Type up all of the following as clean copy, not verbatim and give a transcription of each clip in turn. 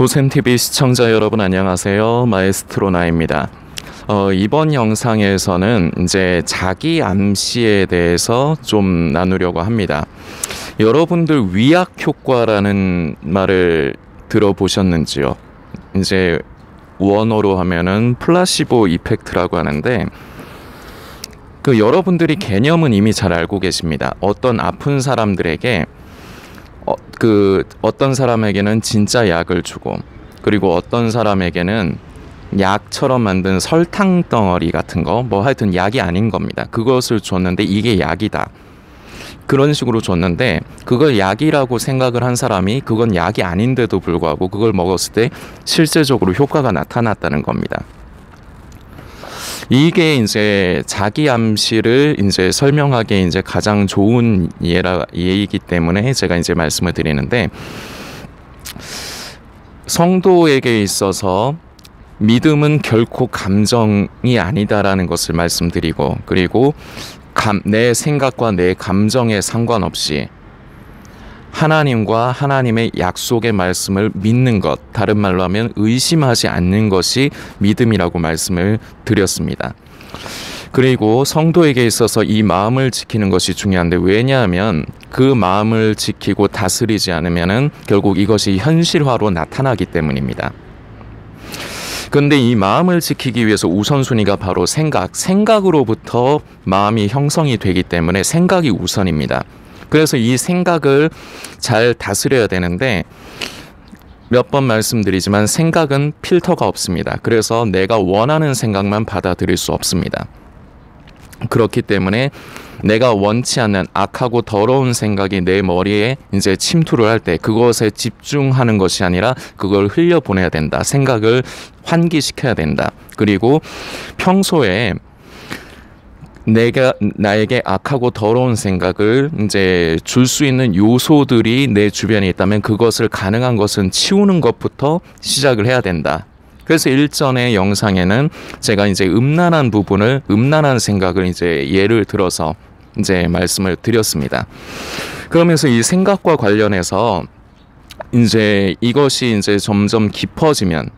고센TV 시청자 여러분 안녕하세요. 마에스트로 나입니다. 이번 영상에서는 이제 자기 암시에 대해서 좀 나누려고 합니다. 여러분들 위약 효과라는 말을 들어보셨는지요? 이제 원어로 하면은 플라시보 이펙트라고 하는데, 여러분들이 개념은 이미 잘 알고 계십니다. 어떤 아픈 사람들에게 어떤 사람에게는 진짜 약을 주고, 그리고 어떤 사람에게는 약처럼 만든 설탕 덩어리 같은 거, 하여튼 약이 아닌 겁니다. 그것을 줬는데 이게 약이다, 그런 식으로 줬는데, 그걸 약이라고 생각을 한 사람이 그건 약이 아닌데도 불구하고 그걸 먹었을 때 실제적으로 효과가 나타났다는 겁니다. 이게 이제 자기 암시를 이제 설명하기에 이제 가장 좋은 예이기 때문에 제가 이제 말씀을 드리는데, 성도에게 있어서 믿음은 결코 감정이 아니다라는 것을 말씀드리고, 그리고 내 생각과 내 감정에 상관없이 하나님과 하나님의 약속의 말씀을 믿는 것, 다른 말로 하면 의심하지 않는 것이 믿음이라고 말씀을 드렸습니다. 그리고 성도에게 있어서 이 마음을 지키는 것이 중요한데, 왜냐하면 그 마음을 지키고 다스리지 않으면 결국 이것이 현실화로 나타나기 때문입니다. 그런데 이 마음을 지키기 위해서 우선순위가 바로 생각으로부터 마음이 형성이 되기 때문에 생각이 우선입니다. 그래서 이 생각을 잘 다스려야 되는데, 몇 번 말씀드리지만 생각은 필터가 없습니다. 그래서 내가 원하는 생각만 받아들일 수 없습니다. 그렇기 때문에 내가 원치 않는 악하고 더러운 생각이 내 머리에 이제 침투를 할 때 그것에 집중하는 것이 아니라 그걸 흘려보내야 된다. 생각을 환기시켜야 된다. 그리고 평소에 나에게 악하고 더러운 생각을 이제 줄 수 있는 요소들이 내 주변에 있다면 그것을 가능한 것은 치우는 것부터 시작을 해야 된다. 그래서 일전의 영상에는 제가 이제 음란한 생각을 이제 예를 들어서 이제 말씀을 드렸습니다. 그러면서 이 생각과 관련해서 이제 이것이 이제 점점 깊어지면,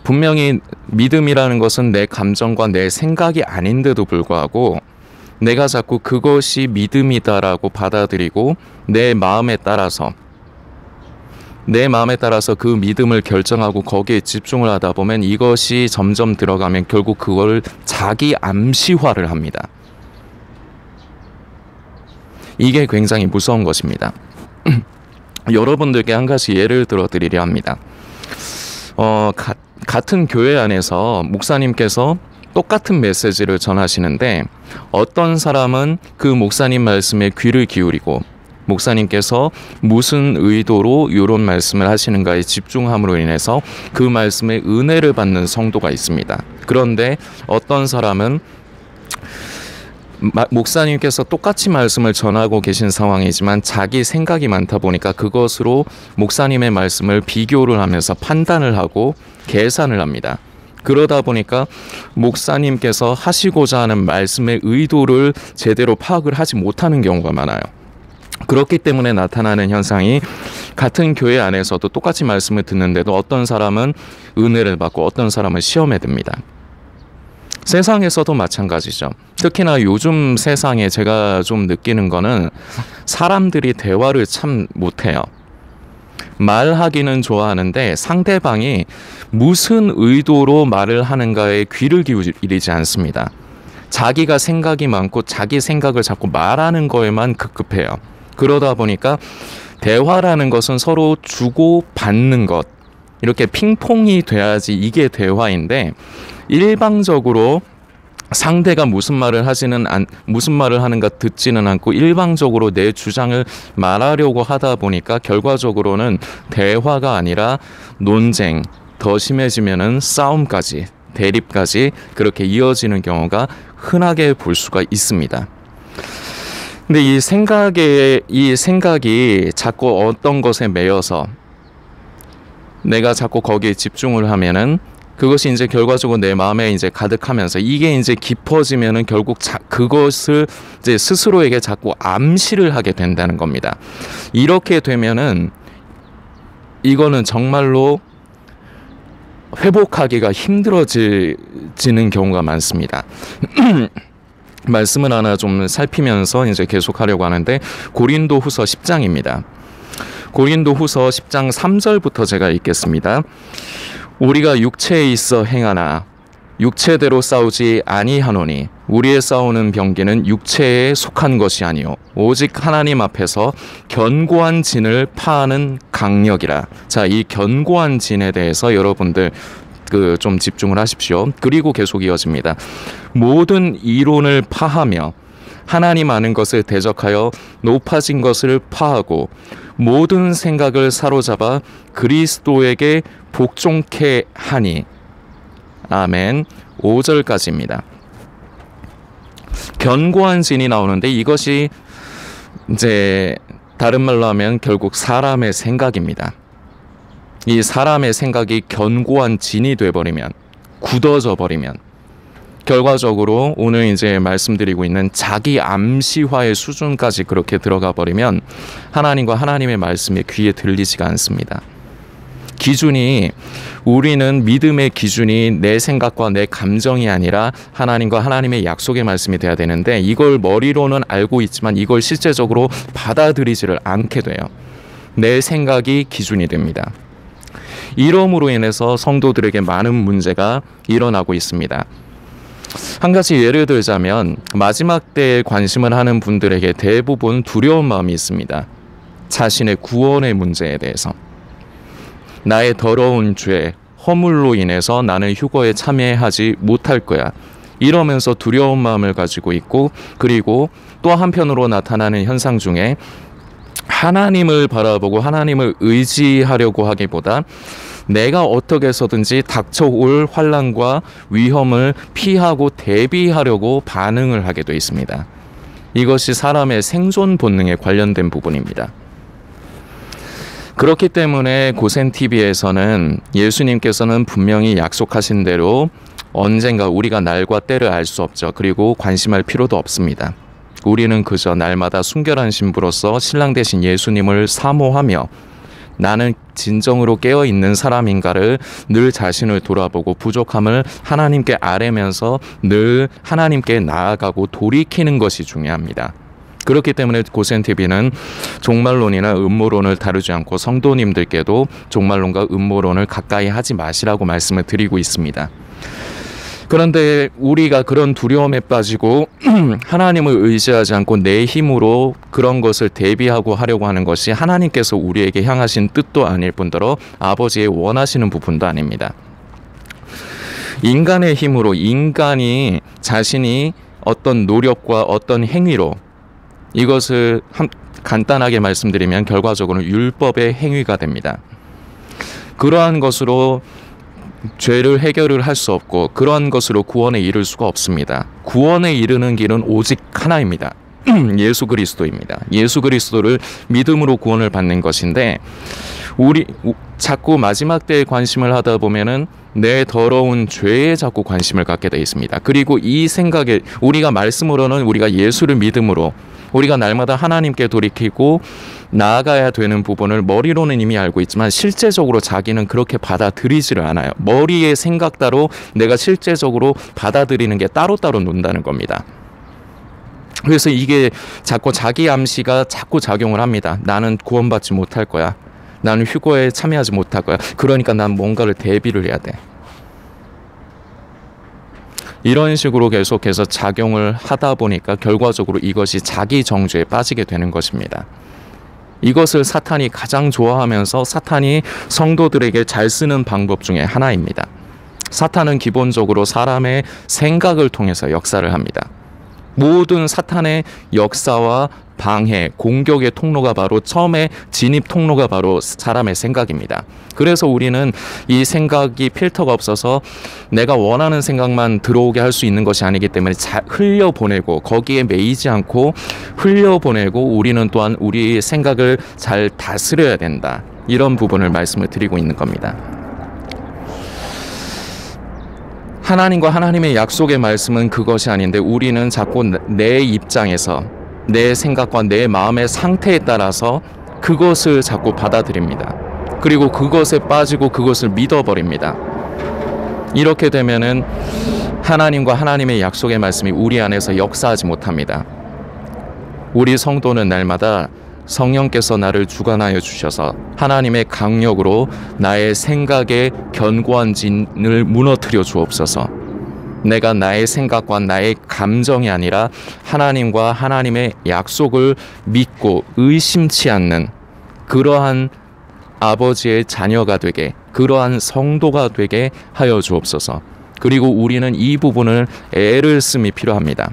분명히 믿음이라는 것은 내 감정과 내 생각이 아닌데도 불구하고 내가 자꾸 그것이 믿음이다라고 받아들이고 내 마음에 따라서 그 믿음을 결정하고 거기에 집중을 하다 보면 이것이 점점 들어가면 결국 그걸 자기 암시화를 합니다. 이게 굉장히 무서운 것입니다. 여러분들께 한 가지 예를 들어 드리려 합니다. 같은 교회 안에서 목사님께서 똑같은 메시지를 전하시는데, 어떤 사람은 그 목사님 말씀에 귀를 기울이고 목사님께서 무슨 의도로 이런 말씀을 하시는가에 집중함으로 인해서 그 말씀에 은혜를 받는 성도가 있습니다. 그런데 어떤 사람은 목사님께서 똑같이 말씀을 전하고 계신 상황이지만 자기 생각이 많다 보니까 그것으로 목사님의 말씀을 비교를 하면서 판단을 하고 계산을 합니다. 그러다 보니까 목사님께서 하시고자 하는 말씀의 의도를 제대로 파악을 하지 못하는 경우가 많아요. 그렇기 때문에 나타나는 현상이, 같은 교회 안에서도 똑같이 말씀을 듣는데도 어떤 사람은 은혜를 받고 어떤 사람은 시험에 듭니다. 세상에서도 마찬가지죠. 특히나 요즘 세상에 제가 좀 느끼는 거는 사람들이 대화를 참 못해요. 말하기는 좋아하는데 상대방이 무슨 의도로 말을 하는가에 귀를 기울이지 않습니다. 자기가 생각이 많고 자기 생각을 자꾸 말하는 거에만 급급해요. 그러다 보니까 대화라는 것은 서로 주고 받는 것, 이렇게 핑퐁이 돼야지 이게 대화인데, 일방적으로 상대가 무슨 말을 하는가 듣지는 않고 일방적으로 내 주장을 말하려고 하다 보니까 결과적으로는 대화가 아니라 논쟁, 더 심해지면은 싸움까지, 대립까지 그렇게 이어지는 경우가 흔하게 볼 수가 있습니다. 근데 이 생각이 자꾸 어떤 것에 매여서 내가 자꾸 거기에 집중을 하면은 그것이 이제 결과적으로 내 마음에 이제 가득하면서 이게 이제 깊어지면은 결국 그것을 이제 스스로에게 자꾸 암시를 하게 된다는 겁니다. 이렇게 되면은 이거는 정말로 회복하기가 힘들어지는 경우가 많습니다. 말씀을 하나 좀 살피면서 이제 계속하려고 하는데, 고린도후서 10장입니다. 고린도후서 10장 3절부터 제가 읽겠습니다. 우리가 육체에 있어 행하나 육체대로 싸우지 아니하노니 우리의 싸우는 병기는 육체에 속한 것이 아니요 오직 하나님 앞에서 견고한 진을 파하는 강력이라. 자, 이 견고한 진에 대해서 여러분들 좀 집중을 하십시오. 그리고 계속 이어집니다. 모든 이론을 파하며 하나님 아는 것을 대적하여 높아진 것을 파하고 모든 생각을 사로잡아 그리스도에게 복종케 하니. 아멘. 5절까지입니다. 견고한 진이 나오는데, 이것이 이제 다른 말로 하면 결국 사람의 생각입니다. 이 사람의 생각이 견고한 진이 돼버리면, 굳어져 버리면 결과적으로 오늘 이제 말씀드리고 있는 자기 암시화의 수준까지 그렇게 들어가 버리면 하나님과 하나님의 말씀이 귀에 들리지가 않습니다. 기준이, 우리는 믿음의 기준이 내 생각과 내 감정이 아니라 하나님과 하나님의 약속의 말씀이 돼야 되는데, 이걸 머리로는 알고 있지만 이걸 실제적으로 받아들이지를 않게 돼요. 내 생각이 기준이 됩니다. 이러므로 인해서 성도들에게 많은 문제가 일어나고 있습니다. 한 가지 예를 들자면, 마지막 때에 관심을 하는 분들에게 대부분 두려운 마음이 있습니다. 자신의 구원의 문제에 대해서. 나의 더러운 죄, 허물로 인해서 나는 휴거에 참여하지 못할 거야. 이러면서 두려운 마음을 가지고 있고, 그리고 또 한편으로 나타나는 현상 중에 하나님을 바라보고 하나님을 의지하려고 하기보다 내가 어떻게 해서든지 닥쳐올 환난과 위험을 피하고 대비하려고 반응을 하게 되어 있습니다. 이것이 사람의 생존 본능에 관련된 부분입니다. 그렇기 때문에 고센TV에서는 예수님께서는 분명히 약속하신 대로 언젠가 우리가 날과 때를 알 수 없죠. 그리고 관심할 필요도 없습니다. 우리는 그저 날마다 순결한 신부로서 신랑 되신 예수님을 사모하며 나는 진정으로 깨어있는 사람인가를 늘 자신을 돌아보고 부족함을 하나님께 아뢰면서 늘 하나님께 나아가고 돌이키는 것이 중요합니다. 그렇기 때문에 고센TV는 종말론이나 음모론을 다루지 않고 성도님들께도 종말론과 음모론을 가까이 하지 마시라고 말씀을 드리고 있습니다. 그런데 우리가 그런 두려움에 빠지고 하나님을 의지하지 않고 내 힘으로 그런 것을 대비하고 하려고 하는 것이 하나님께서 우리에게 향하신 뜻도 아닐 뿐더러 아버지의 원하시는 부분도 아닙니다. 인간의 힘으로, 인간이 자신이 어떤 노력과 어떤 행위로, 이것을 간단하게 말씀드리면 결과적으로는 율법의 행위가 됩니다. 그러한 것으로 죄를 해결을 할 수 없고 그러한 것으로 구원에 이를 수가 없습니다. 구원에 이르는 길은 오직 하나입니다. 예수 그리스도입니다. 예수 그리스도를 믿음으로 구원을 받는 것인데, 우리 자꾸 마지막 때에 관심을 하다 보면은 내 더러운 죄에 자꾸 관심을 갖게 되어 있습니다. 그리고 이 생각에 우리가 말씀으로는 우리가 예수를 믿음으로 우리가 날마다 하나님께 돌이키고 나아가야 되는 부분을 머리로는 이미 알고 있지만 실제적으로 자기는 그렇게 받아들이지를 않아요. 머리의 생각 따로 내가 실제적으로 받아들이는 게 따로따로 논다는 겁니다. 그래서 이게 자꾸 자기 암시가 자꾸 작용을 합니다. 나는 구원받지 못할 거야. 나는 휴거에 참여하지 못할 거야. 그러니까 난 뭔가를 대비를 해야 돼. 이런 식으로 계속해서 작용을 하다 보니까 결과적으로 이것이 자기 정죄에 빠지게 되는 것입니다. 이것을 사탄이 가장 좋아하면서 사탄이 성도들에게 잘 쓰는 방법 중에 하나입니다. 사탄은 기본적으로 사람의 생각을 통해서 역사를 합니다. 모든 사탄의 역사와 방해, 공격의 통로가 바로 처음에 진입 통로가 바로 사람의 생각입니다. 그래서 우리는 이 생각이 필터가 없어서 내가 원하는 생각만 들어오게 할 수 있는 것이 아니기 때문에 흘려보내고 거기에 매이지 않고 흘려보내고 우리는 또한 우리의 생각을 잘 다스려야 된다. 이런 부분을 말씀을 드리고 있는 겁니다. 하나님과 하나님의 약속의 말씀은 그것이 아닌데 우리는 자꾸 내 입장에서 내 생각과 내 마음의 상태에 따라서 그것을 자꾸 받아들입니다. 그리고 그것에 빠지고 그것을 믿어버립니다. 이렇게 되면은 하나님과 하나님의 약속의 말씀이 우리 안에서 역사하지 못합니다. 우리 성도는 날마다 성령께서 나를 주관하여 주셔서 하나님의 강력으로 나의 생각의 견고한 진을 무너뜨려 주옵소서. 내가 나의 생각과 나의 감정이 아니라 하나님과 하나님의 약속을 믿고 의심치 않는 그러한 아버지의 자녀가 되게, 그러한 성도가 되게 하여 주옵소서. 그리고 우리는 이 부분을 애를 씀이 필요합니다.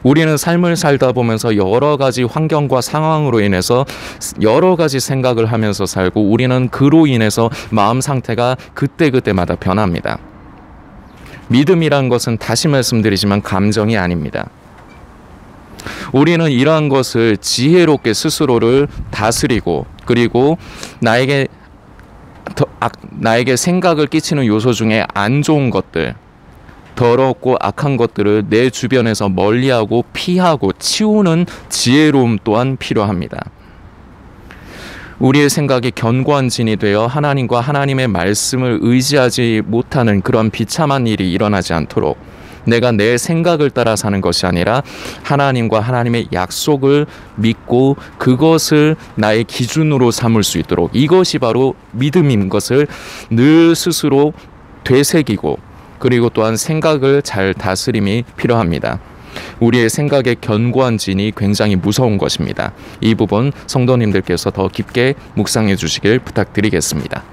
우리는 삶을 살다 보면서 여러 가지 환경과 상황으로 인해서 여러 가지 생각을 하면서 살고, 우리는 그로 인해서 마음 상태가 그때그때마다 변합니다. 믿음이란 것은 다시 말씀드리지만 감정이 아닙니다. 우리는 이러한 것을 지혜롭게 스스로를 다스리고, 그리고 나에게 생각을 끼치는 요소 중에 안 좋은 것들, 더럽고 악한 것들을 내 주변에서 멀리하고 피하고 치우는 지혜로움 또한 필요합니다. 우리의 생각이 견고한 진이 되어 하나님과 하나님의 말씀을 의지하지 못하는 그런 비참한 일이 일어나지 않도록, 내가 내 생각을 따라 사는 것이 아니라 하나님과 하나님의 약속을 믿고 그것을 나의 기준으로 삼을 수 있도록, 이것이 바로 믿음인 것을 늘 스스로 되새기고, 그리고 또한 생각을 잘 다스림이 필요합니다. 우리의 생각의 견고한 진이 굉장히 무서운 것입니다. 이 부분 성도님들께서 더 깊게 묵상해 주시길 부탁드리겠습니다.